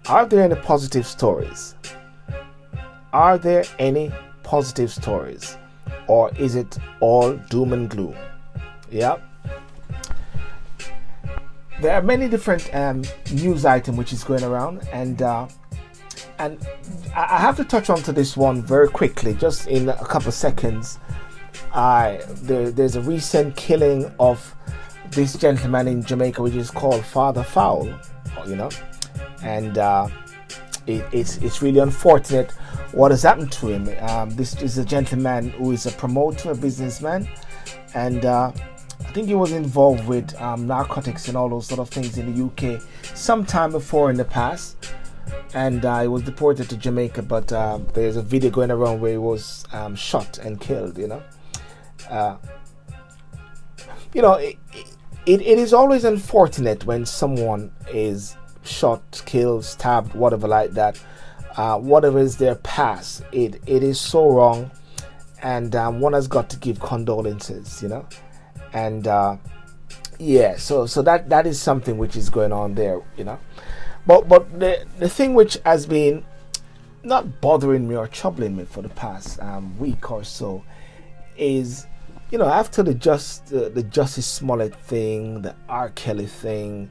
Are there any positive stories? Are there any positive stories? Or is it all doom and gloom? Yeah. There are many different news items which is going around, and I have to touch on to this one very quickly, just in a couple of seconds. There's a recent killing of this gentleman in Jamaica, which is called Father Foul, and it's really unfortunate what has happened to him. This is a gentleman who is a promoter, a businessman, and I think he was involved with narcotics and all those sort of things in the UK sometime before in the past, and he was deported to Jamaica. But there's a video going around where he was shot and killed. It is always unfortunate when someone is shot, killed, stabbed, whatever like that. Whatever is their past, it is so wrong, and one has got to give condolences, and so that is something which is going on there, but the thing which has been not bothering me or troubling me for the past week or so is, after the Justice Smollett thing, the R. Kelly thing,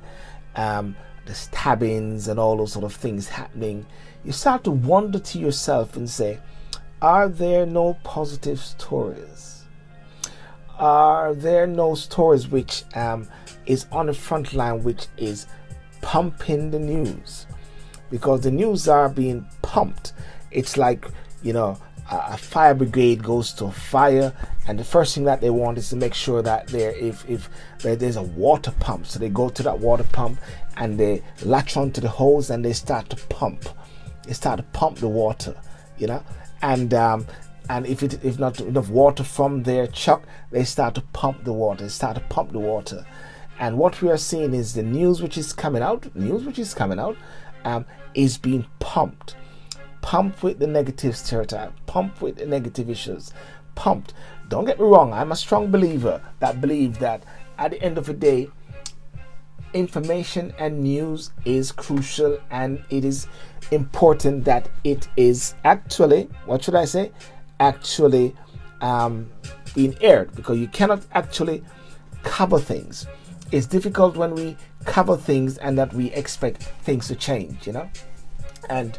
the stabbings and all those sort of things happening, you start to wonder to yourself and say, are there no positive stories? Are there no stories which is on the front line, which is pumping the news? Because the news are being pumped. It's like, a fire brigade goes to a fire, and the first thing that they want is to make sure that if there's a water pump, so they go to that water pump and they latch onto the hose and they start to pump. They start to pump the water, and if not enough water from their chuck, they start to pump the water. And what we are seeing is the news which is coming out is being pumped with the negative stereotype, pumped with the negative issues, pumped. Don't get me wrong, I'm a strong believer that believe that at the end of the day, information and news is crucial, and it is important that it is actually, being aired, because you cannot actually cover things. It's difficult when we cover things and that we expect things to change, and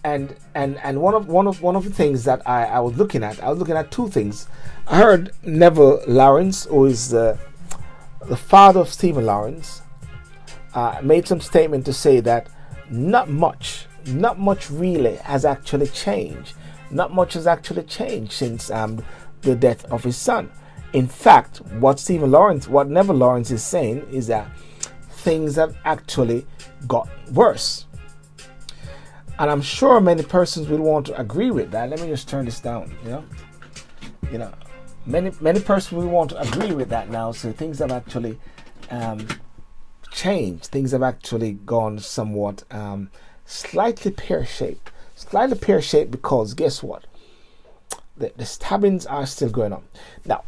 one of the things that I was looking at two things. I heard Neville Lawrence, who is the father of Stephen Lawrence, made some statement to say that not much really has actually changed. Not much has actually changed since the death of his son. In fact, what Neville Lawrence is saying is that things have actually got worse. And I'm sure many persons will want to agree with that. Let me just turn this down, Many persons will want to agree with that now. So things have actually changed. Things have actually gone somewhat slightly pear-shaped. Slightly pear-shaped because guess what? The stabbings are still going on. Now,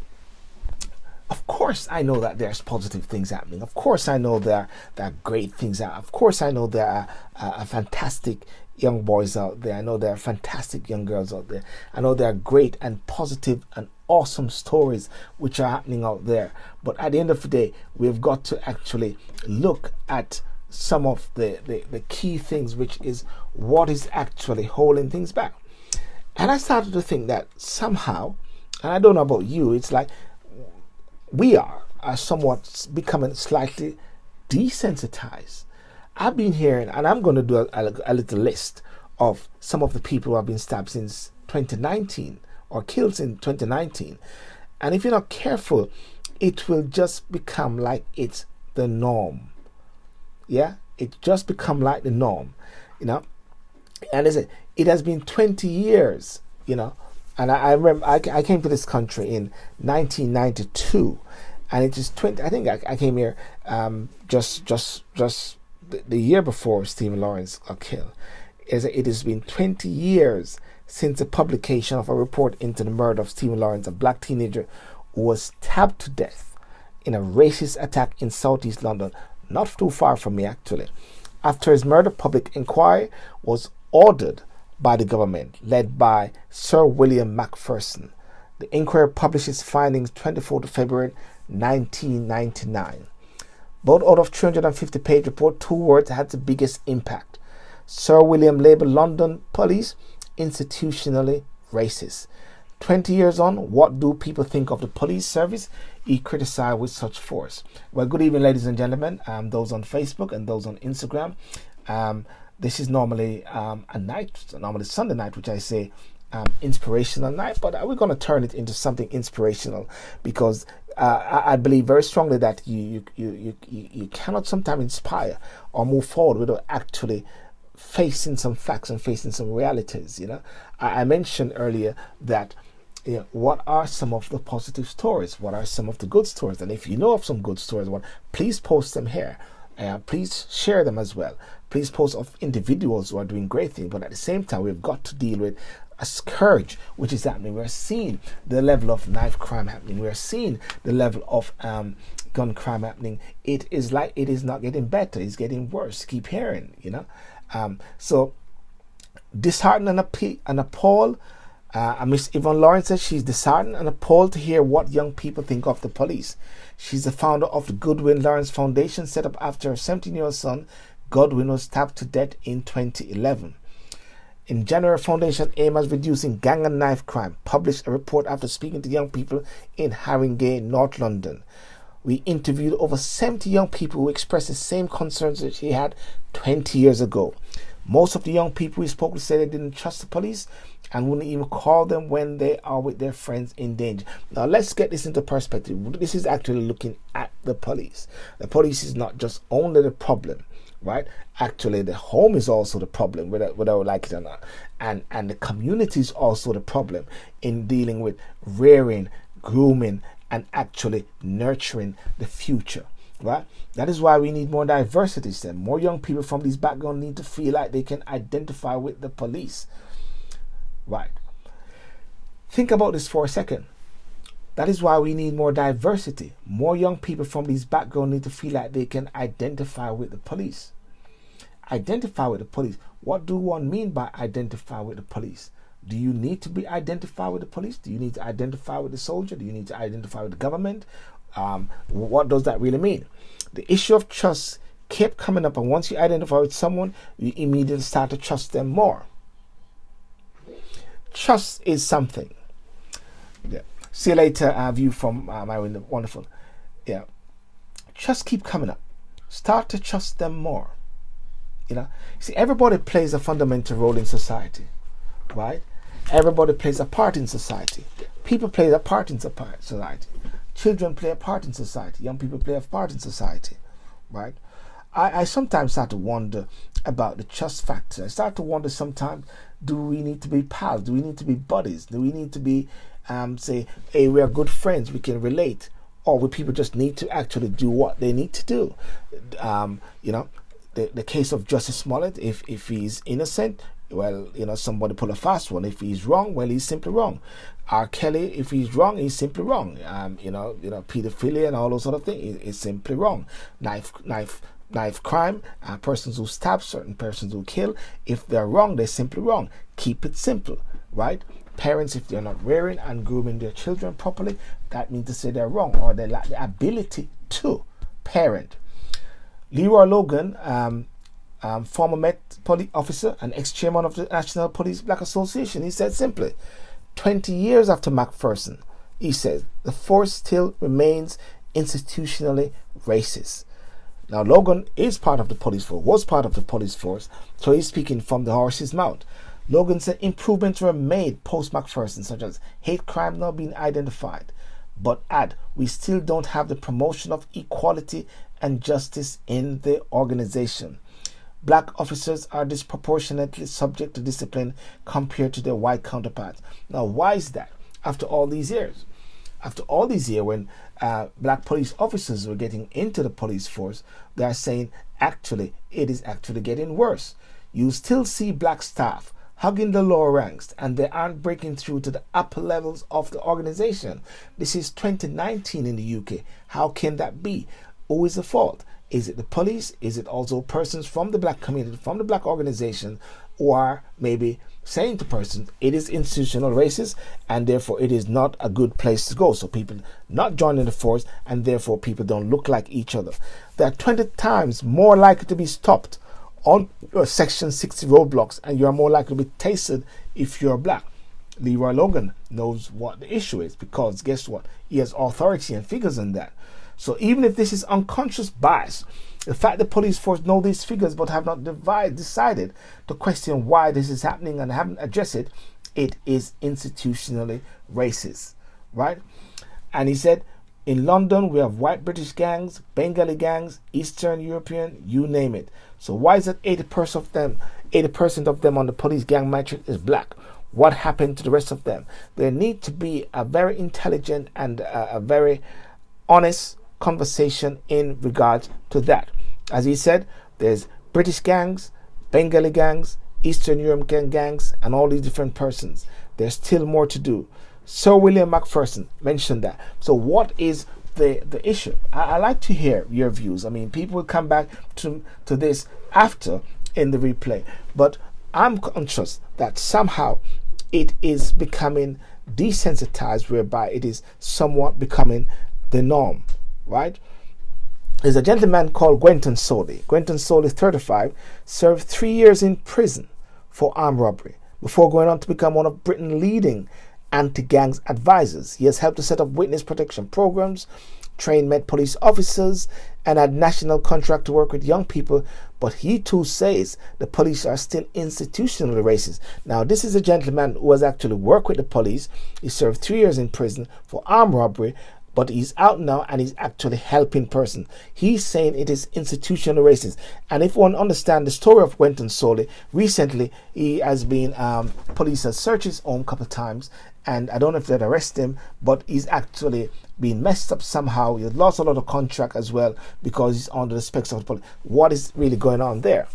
of course, I know that there's positive things happening. Of course, I know there are great things out. Of course, I know there are fantastic young boys out there. I know there are fantastic young girls out there. I know there are great and positive and awesome stories which are happening out there. But at the end of the day, we've got to actually look at some of the key things, which is what is actually holding things back. And I started to think that somehow, and I don't know about you, it's like we are somewhat becoming slightly desensitized. I've been hearing, and I'm going to do a little list of some of the people who have been stabbed since 2019 or killed in 2019. And if you're not careful, it will just become like it's the norm. Yeah, it just become like the norm, And it has been 20 years, And I remember I came to this country in 1992, and it is 20. I think I came here just the year before Stephen Lawrence got killed. It has been 20 years since the publication of a report into the murder of Stephen Lawrence, a black teenager who was stabbed to death in a racist attack in southeast London, not too far from me actually. After his murder, public inquiry was ordered by the government, led by Sir William Macpherson. The inquiry published its findings 24th of February 1999. Both out of 350-page report, 2 words had the biggest impact. Sir William labelled London police institutionally racist. 20 years on, what do people think of the police service? He criticized with such force. Well, good evening, ladies and gentlemen, those on Facebook and those on Instagram. This is normally a night, normally Sunday night, which I say inspirational night, but we're going to turn it into something inspirational, because I believe very strongly that you cannot sometimes inspire or move forward without actually facing some facts and facing some realities. I mentioned earlier that what are some of the positive stories, what are some of the good stories, and if you know of some good stories, please post them here. Please share them as well. Please post of individuals who are doing great things, but at the same time we've got to deal with a scourge which is happening. We're seeing the level of knife crime happening. We're seeing the level of gun crime happening. It is like it is not getting better, it's getting worse. Keep hearing, so disheartened and appalled. Miss Yvonne Lawrence says she's disheartened and appalled to hear what young people think of the police. She's the founder of the Goodwin Lawrence Foundation, set up after her 17-year-old son Godwin was stabbed to death in 2011. In January, foundation aimed at reducing gang and knife crime, published a report after speaking to young people in Haringey, North London. We interviewed over 70 young people who expressed the same concerns that she had 20 years ago. Most of the young people we spoke to said they didn't trust the police and wouldn't even call them when they are with their friends in danger. Now let's get this into perspective. This is actually looking at the police. The police is not just only the problem, right? Actually, the home is also the problem, whether we like it or not. And the community is also the problem in dealing with rearing, grooming, and actually nurturing the future. Right? That is why we need more diversity. More young people from these backgrounds need to feel like they can identify with the police. Right? Think about this for a second. That is why we need more diversity. More young people from these backgrounds need to feel like they can identify with the police. Identify with the police. What do one mean by identify with the police? Do you need to be identified with the police? Do you need to identify with the soldier? Do you need to identify with the government? What does that really mean? The issue of trust kept coming up, and once you identify with someone, you immediately start to trust them more. Trust is something. Yeah. See you later, view from my window. Wonderful. Yeah. Trust keep coming up. Start to trust them more. See, everybody plays a fundamental role in society, right? Everybody plays a part in society. People play a part in society. Children play a part in society. Young people play a part in society, right? I sometimes start to wonder about the trust factor. I start to wonder sometimes, do we need to be pals? Do we need to be buddies? Do we need to be, say, hey, we are good friends, we can relate? Or will people just need to actually do what they need to do? The case of Justice Smollett, if he's innocent, well, somebody pull a fast one. If he's wrong, well, he's simply wrong. R. Kelly, if he's wrong, he's simply wrong. Pedophilia and all those sort of things is simply wrong. Knife crime, persons who stab, certain persons who kill, if they're wrong, they're simply wrong. Keep it simple, right? Parents, if they're not rearing and grooming their children properly, that means to say they're wrong, or they lack the ability to parent. Leroy Logan, former Met Police officer and ex-chairman of the National Police Black Association, he said simply, 20 years after Macpherson, he said, the force still remains institutionally racist. Now, Logan is part of the police force, was part of the police force, so he's speaking from the horse's mouth. Logan said improvements were made post-Macpherson, such as hate crime now being identified, but we still don't have the promotion of equality and justice in the organization. Black officers are disproportionately subject to discipline compared to their white counterparts. Now, why is that? After all these years, when black police officers were getting into the police force, they are saying, actually, it is actually getting worse. You still see black staff hugging the lower ranks, and they aren't breaking through to the upper levels of the organization. This is 2019 in the UK. How can that be? Who is the fault? Is it the police? Is it also persons from the black community, from the black organization, or maybe saying to persons it is institutional racist and therefore it is not a good place to go, so people not joining the force and therefore people don't look like each other. They are 20 times more likely to be stopped on Section 60 roadblocks, and you are more likely to be tasted if you're black. Leroy Logan knows what the issue is, because guess what? He has authority and figures on that. So even if this is unconscious bias, the fact the police force know these figures but have not decided to question why this is happening and haven't addressed it, it is institutionally racist, right? And he said, in London, we have white British gangs, Bengali gangs, Eastern European, you name it. So why is it 80% of them on the police gang matrix is black? What happened to the rest of them? There need to be a very intelligent and a very honest conversation in regards to that. As he said, there's British gangs, Bengali gangs, Eastern European gangs, and all these different persons. There's still more to do. Sir William Macpherson mentioned that. So what is the issue? I like to hear your views. I mean, people will come back to this after in the replay, but I'm conscious that somehow it is becoming desensitized, whereby it is somewhat becoming the norm, right? There's a gentleman called Gwenton Soley. Gwenton Soley, 35, served 3 years in prison for armed robbery before going on to become one of Britain's leading anti-gangs advisors. He has helped to set up witness protection programs, train Met police officers, and had national contract to work with young people, but he too says the police are still institutionally racist. Now, this is a gentleman who has actually worked with the police. He served 3 years in prison for armed robbery, but he's out now and he's actually helping person. He's saying it is institutional racist. And if one understands the story of Gwenton Soley, recently he has been, police has searched his home a couple of times, and I don't know if they'd arrest him, but he's actually been messed up somehow. He lost a lot of contract as well because he's under the specs of the police. What is really going on there?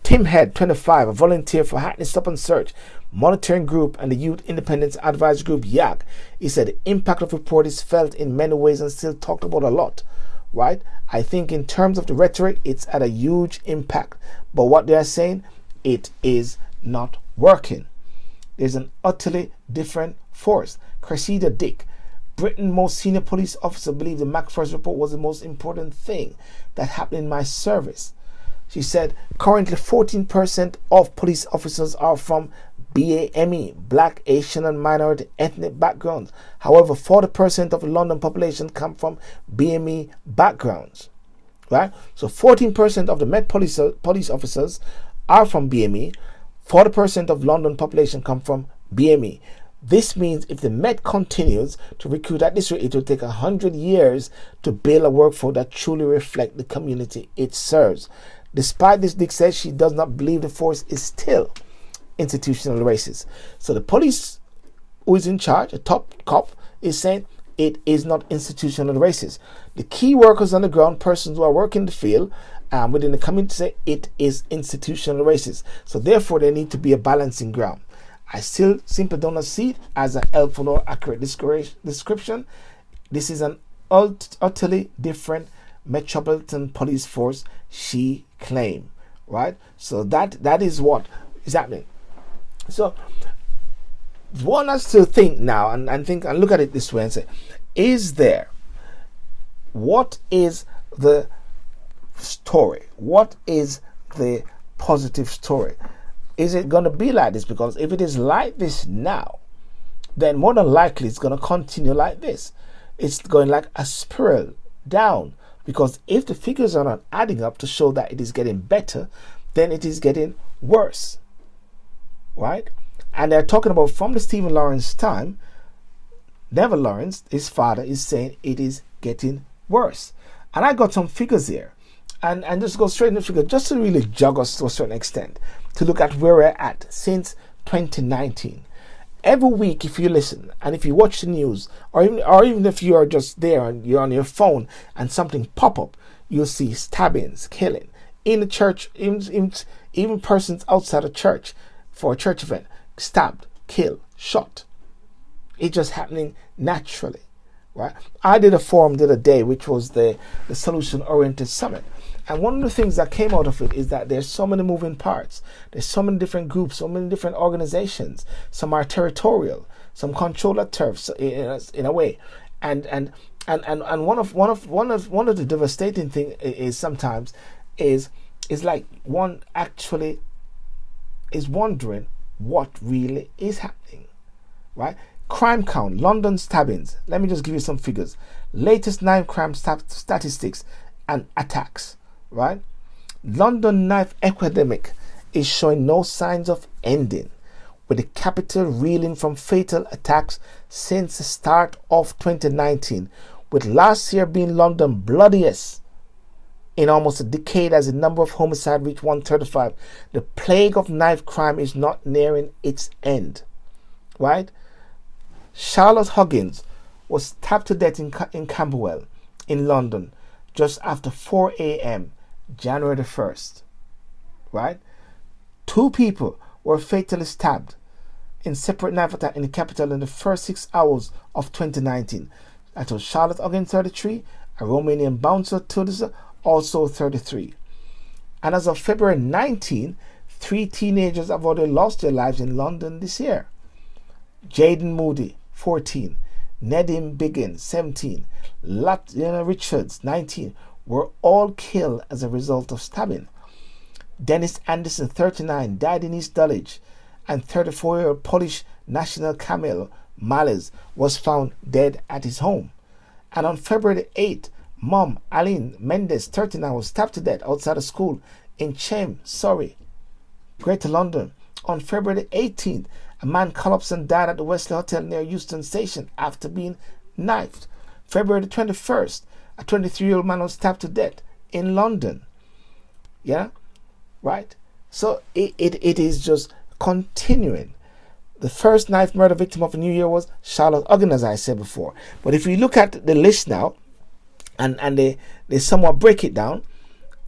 Tim Head, 25, a volunteer for Hackney Stop and Search Monitoring Group and the Youth Independence Advisory Group, YAG. He said the impact of the report is felt in many ways and still talked about a lot, right? I think in terms of the rhetoric, it's had a huge impact. But what they are saying, it is not working. There's an utterly different force. Cressida Dick, Britain's most senior police officer, believed the Macpherson report was the most important thing that happened in my service. She said, currently 14% of police officers are from BAME, Black, Asian and minority ethnic backgrounds. However, 40% of the London population come from BME backgrounds. Right? So 14% of the Met police officers are from BME. 40% of London population come from BME. This means if the Met continues to recruit at this rate, it will take 100 years to build a workforce that truly reflects the community it serves. Despite this, Dick says she does not believe the force is still institutional racist. So the police who is in charge, a top cop, is saying it is not institutional racist. The key workers on the ground, persons who are working in the field within the community, say it is institutional racist. So therefore there need to be a balancing ground. I still simply do not see it as a helpful or accurate description. This is an utterly different Metropolitan Police Force, she claimed, right? So that is what is happening. So one has to think now and think and look at it this way and say, what is the story? What is the positive story? Is it going to be like this? Because if it is like this now, then more than likely it's going to continue like this. It's going like a spiral down. Because if the figures are not adding up to show that it is getting better, then it is getting worse. Right? And they're talking about from the Stephen Lawrence time, Neville Lawrence, his father, is saying it is getting worse. And I got some figures here. And just go straight into the figure, just to really jog us to a certain extent, to look at where we're at since 2019. Every week, if you listen and if you watch the news, or even if you are just there and you're on your phone and something pop up, you'll see stabbings, killing in the church, even persons outside of church for a church event, stabbed, killed, shot. It's just happening naturally, right? I did a forum the other day, which was the solution-oriented summit. And one of the things that came out of it is that there's so many moving parts. There's so many different groups, so many different organizations. Some are territorial, some control a turf in a way. And one of the devastating thing is sometimes is like one actually is wondering what really is happening, right? Crime count, London stabbings. Let me just give you some figures. Latest knife crime statistics and attacks, right? London knife epidemic is showing no signs of ending, with the capital reeling from fatal attacks since the start of 2019, with last year being London's bloodiest in almost a decade as the number of homicides reached 135. The plague of knife crime is not nearing its end, right? Charlotte Huggins was stabbed to death in Camberwell in London just after 4 a.m. January the 1st, right? 2 people were fatally stabbed in separate knife attack in the capital in the first 6 hours of 2019. That was Charlotte Huggins, 33, a Romanian bouncer, Tudor, also 33. And as of February 19, 3 teenagers have already lost their lives in London this year. Jaden Moody, 14, Nedim Biggin, 17, Latiana Richards, 19, were all killed as a result of stabbing. Dennis Anderson, 39, died in East Dulwich, and 34-year-old Polish national Kamil Males was found dead at his home. And on February 8th, mom Aline Mendes, 39, was stabbed to death outside a school in Chem, Surrey, Greater London. On February 18th, a man collapsed and died at the Wesley Hotel near Euston Station after being knifed. February 21st, a 23-year-old man was stabbed to death in London. Yeah, right? So it is just continuing. The first knife murder victim of the new year was Charlotte Huggins, as I said before. But if you look at the list now, and they somewhat break it down,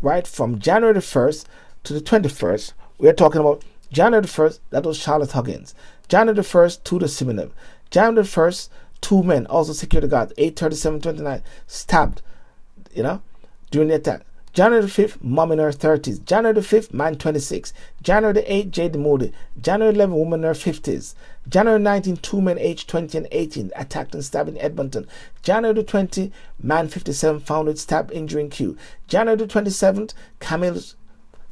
right, from January the 1st to the 21st, we are talking about January the 1st, that was Charlotte Huggins. January the 1st, Tudor Simenon. January the 1st, 2 men, also security guards, 8/37/29, stabbed, during the attack. January the 5th, mom in her 30s. January the 5th, man 26. January the 8th, Jade Moody. January 11th, woman in her 50s. January 19th, 2 men aged 20 and 18 attacked and stabbed in Edmonton. January the 20th, man 57 found with stab injury in Kew. January the 27th, Camille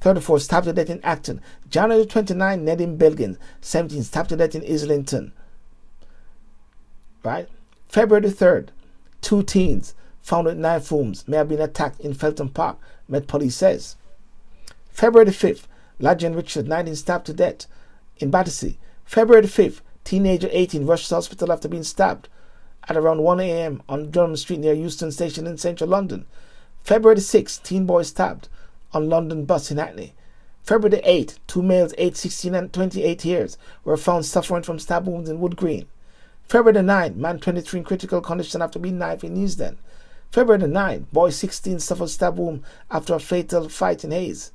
34 stabbed to death in Acton. January the 29th, Nedim Belgin 17 stabbed to death in Islington. Right? February the 3rd, 2 teens found with knife wounds may have been attacked in Felton Park, Met Police says. February the 5th, Lajan Richard, 19, stabbed to death in Battersea. February the 5th, teenager 18 rushed to hospital after being stabbed at around 1 a.m. on Durham Street near Euston Station in central London. February the 6th, teen boy stabbed on London bus in Hackney. February the 8th, 2 males aged 16 and 28 years were found suffering from stab wounds in Wood Green. February the 9th, man 23 in critical condition after being knifed in Neasden. February the 9th, boy 16 suffered stab wound after a fatal fight in Hayes.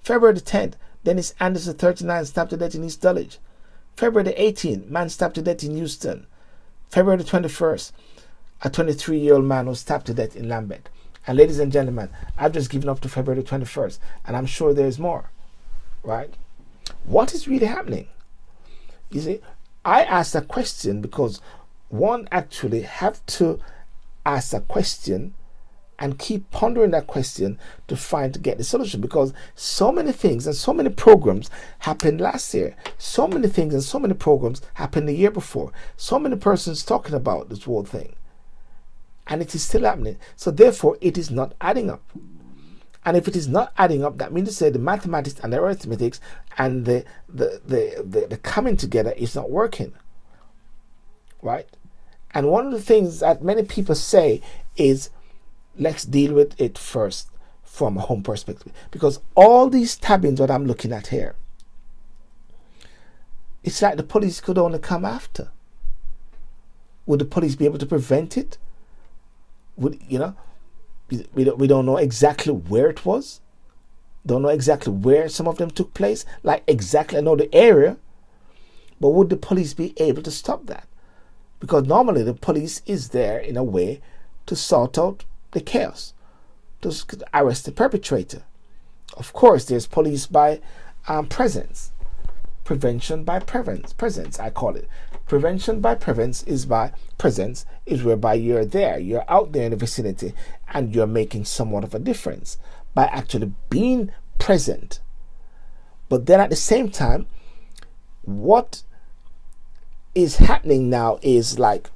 February the 10th, Dennis Anderson, 39, stabbed to death in East Dulwich. February the 18th, man stabbed to death in Euston. February the 21st, a 23-year-old man was stabbed to death in Lambeth. And ladies and gentlemen, I've just given up to February the 21st, and I'm sure there's more, right? What is really happening? You see, I asked a question because one actually have to ask a question and keep pondering that question to get the solution, because so many things and so many programs happened last year. So many things and so many programs happened the year before. So many persons talking about this whole thing. And it is still happening. So therefore, it is not adding up. And if it is not adding up, that means to say the mathematics and the arithmetics and the coming together is not working. Right? And one of the things that many people say is, let's deal with it first from a home perspective. Because all these stabbings that I'm looking at here, it's like the police could only come after. Would the police be able to prevent it? We don't know exactly where it was. Don't know exactly where some of them took place. Like exactly, I know the area. But would the police be able to stop that? Because normally the police is there in a way to sort out the chaos, to arrest the perpetrator. Of course, there's police by presence. Prevention by presence, I call it. Prevention by presence is whereby you're there, you're out there in the vicinity, and you're making somewhat of a difference by actually being present. But then at the same time, what is happening now is like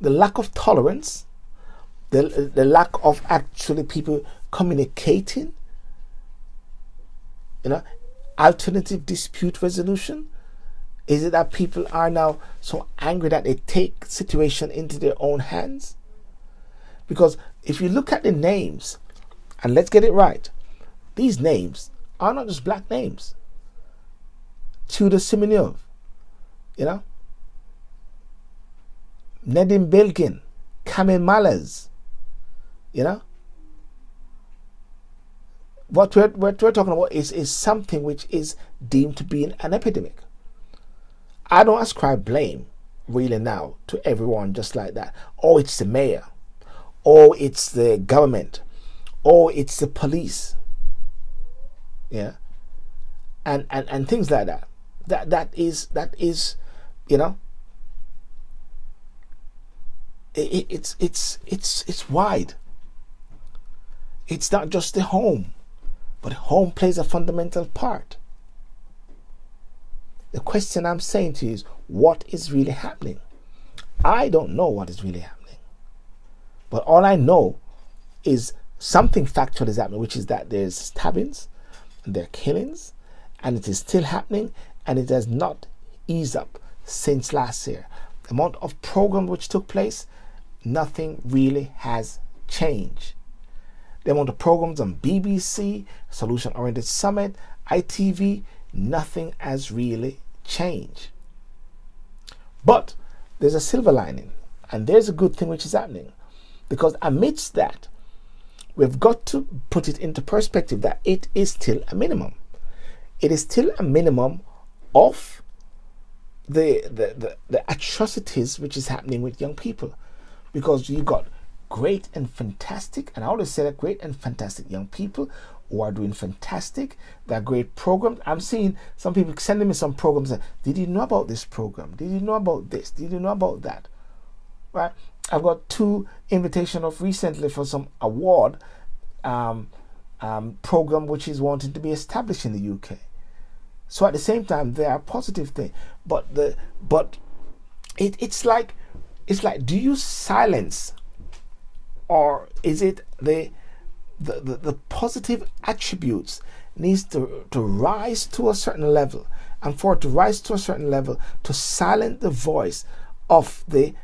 the lack of tolerance, the lack of actually people communicating, alternative dispute resolution. Is it that people are now so angry that they take situation into their own hands? Because if you look at the names, and let's get it right, these names are not just black names. Tudor Simeonov, Nedim Belgin, Kamil Malaz, What we're talking about is something which is deemed to be an epidemic. I don't ascribe blame really now to everyone just like that. Oh, it's the mayor. Oh, it's the government. Oh, it's the police. Yeah. And things like that. That is it's wide. It's not just the home. But home plays a fundamental part. The question I'm saying to you is, what is really happening? I don't know what is really happening. But all I know is something factual is happening, which is that there's stabbings and there are killings, and it is still happening, and it has not eased up since last year. The amount of program which took place, nothing really has changed. The amount of programs on BBC, Solution Oriented Summit, ITV, nothing has really changed. But there's a silver lining, and there's a good thing which is happening. Because amidst that, we've got to put it into perspective that it is still a minimum. It is still a minimum of the atrocities which is happening with young people. Because you've got great and fantastic, and I always say that great and fantastic young people who are doing fantastic. They're great programs. I'm seeing some people sending me some programs that, did you know about this program? Did you know about this? Did you know about that? Right? I've got 2 invitations of recently for some award program which is wanting to be established in the UK. So at the same time, there are positive things, but it's like do you silence, or is it the positive attributes needs to rise to a certain level, and for it to rise to a certain level, to silence the voice of the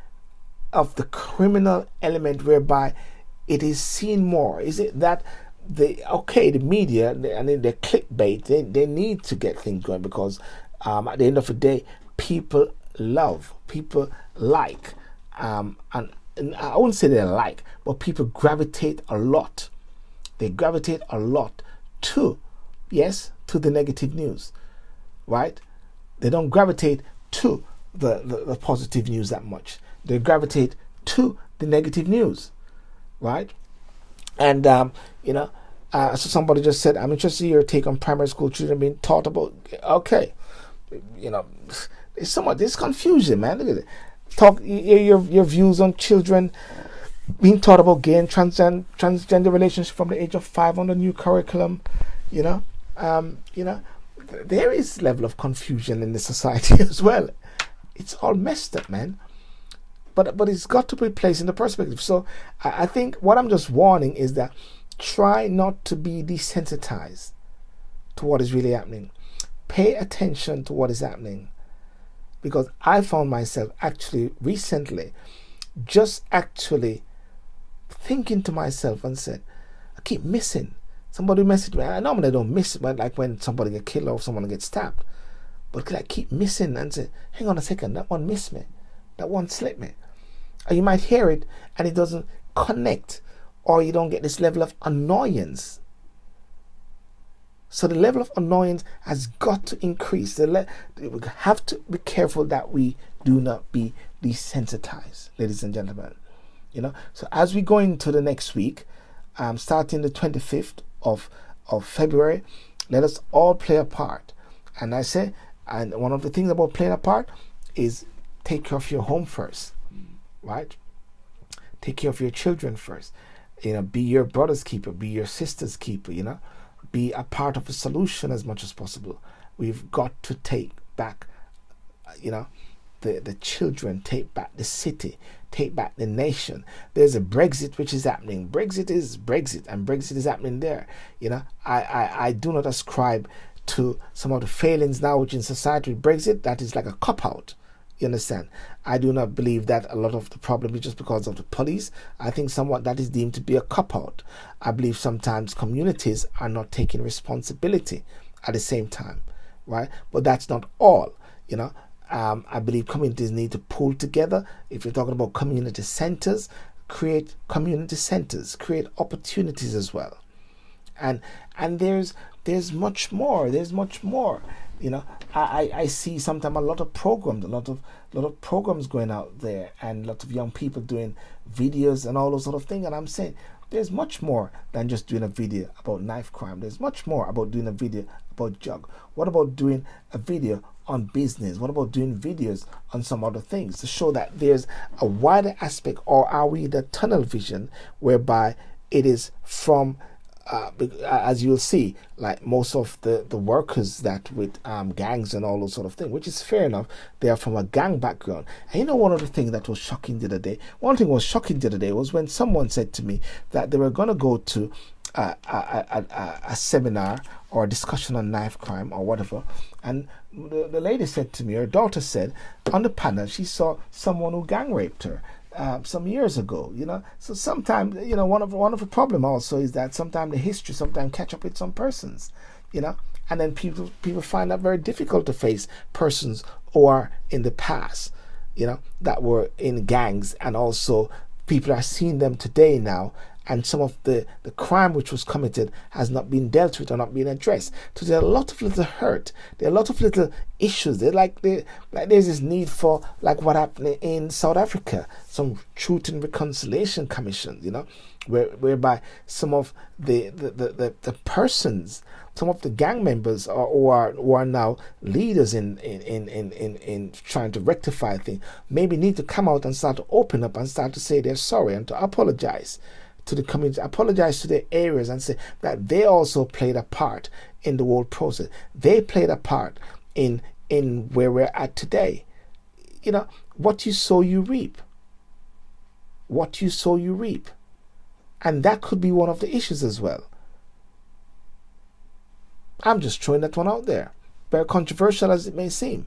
criminal element, whereby it is seen more? Is it that the media, the clickbait, they need to get things going, because at the end of the day, people like, and I wouldn't say they like, but people gravitate a lot. They gravitate a lot to the negative news, right? They don't gravitate to the positive news that much. They gravitate to the negative news, right? And so somebody just said, I'm interested in your take on primary school children being taught about. Okay, there's confusion, man. Look at it. Talk your views on children being taught about gay and transgender relationships from the age of 5 on the new curriculum. There is level of confusion in the society as well. It's all messed up, man. But it's got to be placed in the perspective. So I think what I'm just warning is that try not to be desensitized to what is really happening. Pay attention to what is happening. Because I found myself actually recently just actually thinking to myself and said, I keep missing. Somebody messaged me. I normally don't miss it, like when somebody gets killed or someone gets stabbed. But I keep missing and say, hang on a second, that one missed me. That one slipped me. Or you might hear it and it doesn't connect, or you don't get this level of annoyance. So the level of annoyance has got to increase. We have to be careful that we do not be desensitized, ladies and gentlemen. So as we go into the next week, starting the 25th of February, let us all play a part. And I say, and one of the things about playing a part is take care of your home first, right? Take care of your children first. Be your brother's keeper, be your sister's keeper, be a part of the solution as much as possible. We've got to take back, the children, take back the city, take back the nation. There's a Brexit which is happening. Brexit is Brexit, and Brexit is happening there. I do not ascribe to some of the failings now which in society with Brexit. That is like a cop-out. You understand? I do not believe that a lot of the problem is just because of the police. I think somewhat that is deemed to be a cop-out. I believe sometimes communities are not taking responsibility at the same time, right? But that's not all, I believe communities need to pull together. If you're talking about community centers, create community centers, create opportunities as well. And there's much more. There's much more. I see sometimes a lot of programs, a lot of programs going out there, and a lot of young people doing videos and all those sort of things. And I'm saying there's much more than just doing a video about knife crime. There's much more about doing a video about drug. What about doing a video on business? What about doing videos on some other things to show that there's a wider aspect? Or are we the tunnel vision whereby it is from as you'll see, like most of the workers that with gangs and all those sort of things, which is fair enough, they are from a gang background. And one of the things that was shocking the other day, was when someone said to me that they were going to go to a seminar or a discussion on knife crime or whatever, and the lady said to me, her daughter said on the panel, she saw someone who gang raped her some years ago. So sometimes one of the problem also is that sometimes the history sometimes catch up with some persons, and then people find that very difficult to face persons who are in the past, that were in gangs, and also people are seeing them today now, and some of the crime which was committed has not been dealt with or not been addressed. So there are a lot of little hurt. There are a lot of little issues. There's this need for, like what happened in South Africa, some Truth and Reconciliation Commission, whereby some of the persons, some of the gang members who are now leaders in trying to rectify things, maybe need to come out and start to open up and start to say they're sorry and to apologize to the community, apologize to their areas, and say that they also played a part in the whole process. They played a part in where we're at today. What you sow, you reap. What you sow, you reap. And that could be one of the issues as well. I'm just throwing that one out there. Very controversial as it may seem.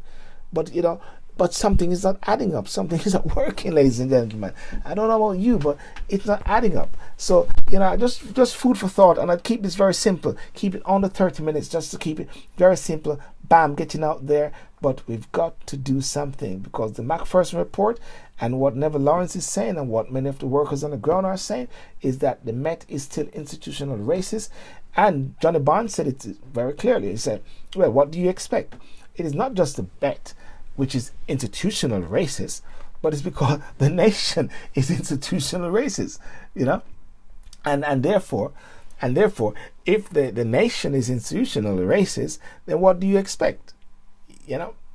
But something is not adding up. Something is not working, ladies and gentlemen. I don't know about you, but it's not adding up. So, just food for thought. And I'd keep this very simple. Keep it under 30 minutes just to keep it very simple. Bam, getting out there. But we've got to do something, because the Macpherson report and what Neville Lawrence is saying and what many of the workers on the ground are saying is that the Met is still institutional racist. And Johnny Barnes said it very clearly. He said, well, what do you expect? It is not just the Met which is institutional racist, but it's because the nation is institutional racist, and therefore, if the nation is institutional racist, then what do you expect?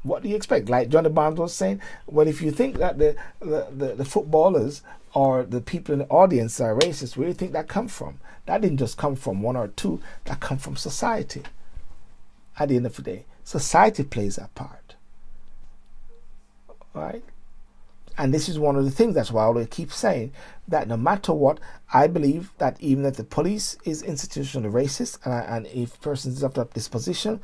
What do you expect? Like Johnny Barnes was saying, well, if you think that the footballers or the people in the audience are racist, where do you think that come from? That didn't just come from one or two, that come from society. At the end of the day, society plays a part. Right? And this is one of the things, that's why I always keep saying that no matter what, I believe that even if the police is institutionally racist, and if persons up this position,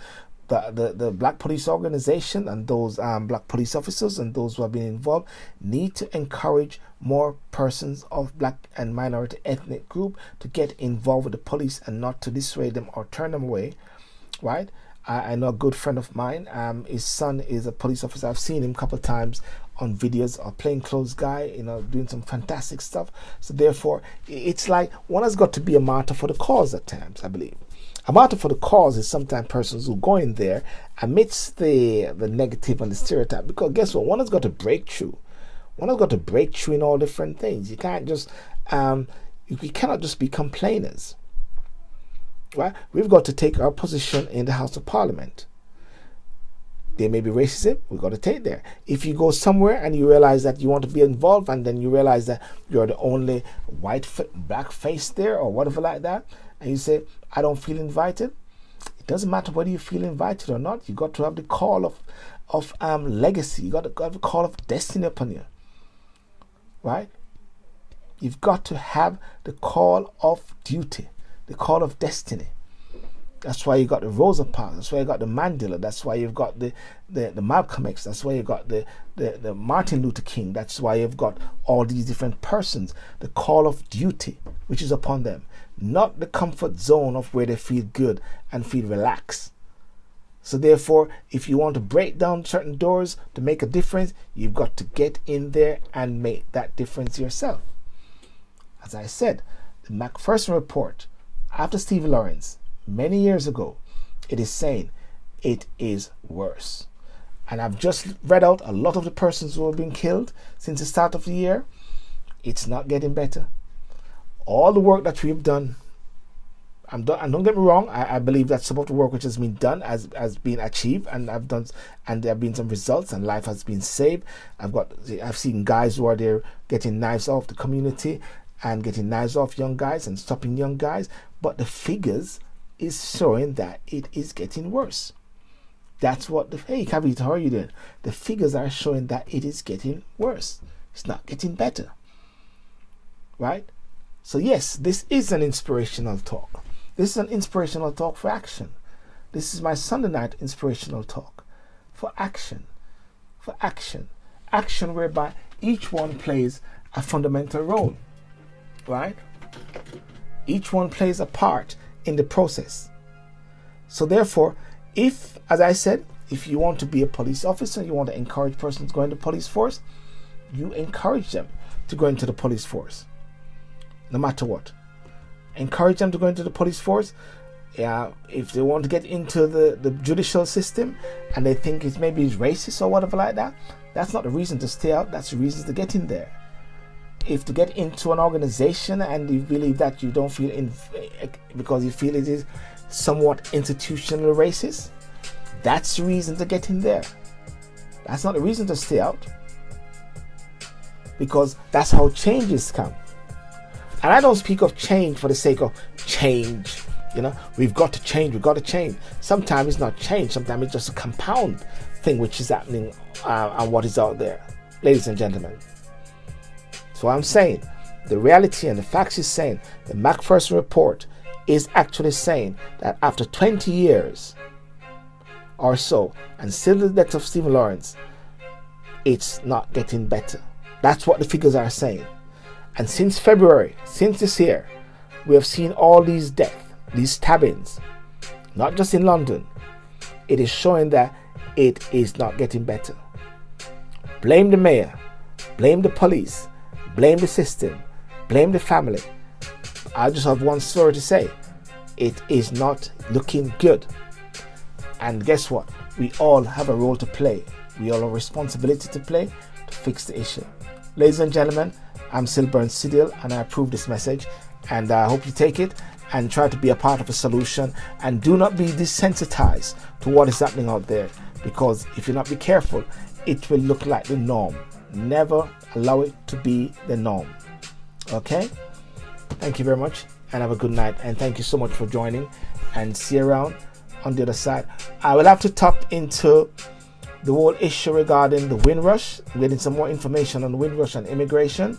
the black police organization and those black police officers and those who have been involved need to encourage more persons of black and minority ethnic group to get involved with the police and not to dissuade them or turn them away, right? I know a good friend of mine, his son is a police officer. I've seen him a couple of times on videos, a plainclothes guy, doing some fantastic stuff. So therefore, it's like one has got to be a martyr for the cause at times, I believe. A martyr for the cause is sometimes persons who go in there amidst the negative and the stereotype, because guess what? One has got to break through. One has got to break through in all different things. You can't just you cannot just be complainers. Right? We've got to take our position in the House of Parliament. There may be racism, we've got to take there. If you go somewhere and you realize that you want to be involved, and then you realize that you're the only black face there or whatever like that, and you say, I don't feel invited, it doesn't matter whether you feel invited or not. You got to have the call of legacy. You got to have the call of destiny upon you. Right? You've got to have the call of duty, the call of destiny. That's why you got the Rosa Parks. That's why you got the Mandela. That's why you've got the Malcolm X. That's why you got the Martin Luther King. That's why you've got all these different persons. The call of duty, which is upon them, not the comfort zone of where they feel good and feel relaxed. So therefore, if you want to break down certain doors to make a difference, you've got to get in there and make that difference yourself. As I said, the Macpherson report after Stephen Lawrence, many years ago, it is saying it is worse. And I've just read out a lot of the persons who have been killed since the start of the year. It's not getting better. All the work that we've done, and don't get me wrong, I believe that some of the work which has been done has been achieved, and there have been some results, and life has been saved. I've seen guys who are there getting knives off the community and getting knives off young guys and stopping young guys, but the figures is showing that it is getting worse. That's what hey Kavita, how are you doing? The figures are showing that it is getting worse. It's not getting better. Right? So yes, this is an inspirational talk. This is an inspirational talk for action. This is my Sunday night inspirational talk for action. For action. Action whereby each one plays a fundamental role. Right? Each one plays a part in the process. So therefore, if, as I said, if you want to be a police officer, you want to encourage persons to go into the police force, you encourage them to go into the police force. No matter what. Encourage them to go into the police force. If they want to get into the judicial system and they think it's racist or whatever like that, that's not the reason to stay out, that's the reason to get in there. If to get into an organization and you believe that you don't feel because you feel it is somewhat institutional racist, that's the reason to get in there. That's not the reason to stay out, because that's how changes come. And I don't speak of change for the sake of change. We've got to change. Sometimes it's not change. Sometimes it's just a compound thing which is happening on what is out there, ladies and gentlemen. So I'm saying, the reality and the facts is saying, the Macpherson report is actually saying that after 20 years or so, and still the death of Stephen Lawrence, it's not getting better. That's what the figures are saying. And since February, since this year, we have seen all these deaths, these stabbings, not just in London. It is showing that it is not getting better. Blame the mayor, blame the police, blame the system, blame the family. I just have one story to say. It is not looking good. And guess what? We all have a role to play. We all have a responsibility to play to fix the issue. Ladies and gentlemen, I'm Sylbourne Sydial, and I approve this message, and I hope you take it and try to be a part of a solution, and do not be desensitized to what is happening out there, because if you not be careful, it will look like the norm. Never allow it to be the norm. Okay? Thank you very much, and have a good night, and thank you so much for joining, and see you around on the other side. I will have to tap into the whole issue regarding the Windrush. I'm getting some more information on the Windrush and immigration.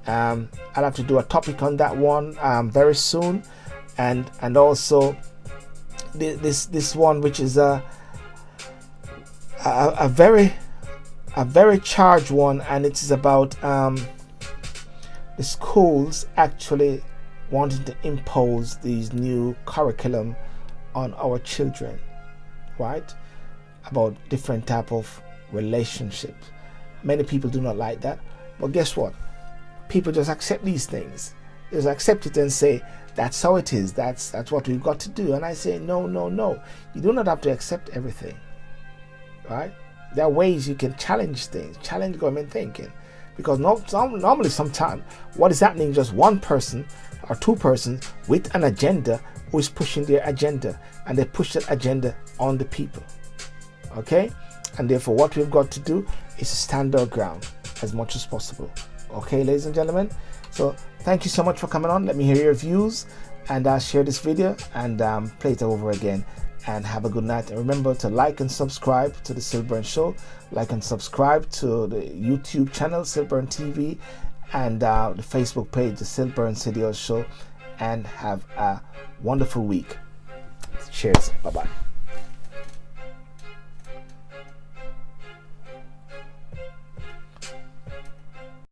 I'll have to do a topic on that one very soon, and also this one, which is a very charged one, and it is about the schools actually wanting to impose these new curriculum on our children, right? About different type of relationships. Many people do not like that, but guess what? People just accept these things. Just accept it and say, that's how it is, that's what we've got to do. And I say, no. You do not have to accept everything, right? There are ways you can challenge things, challenge government thinking. because normally sometimes what is happening is just one person or two persons with an agenda who is pushing their agenda, and they push that agenda on the people. Okay, and therefore what we've got to do is to stand our ground as much as possible. Okay, ladies and gentlemen, so thank you so much for coming on. Let me hear your views, and share this video and play it over again, and have a good night. And remember to like and subscribe to the Sylbourne Show, like and subscribe to the YouTube channel Sylbourne TV, and the Facebook page the Sylbourne Sydial Show, and have a wonderful week. Cheers. Bye bye.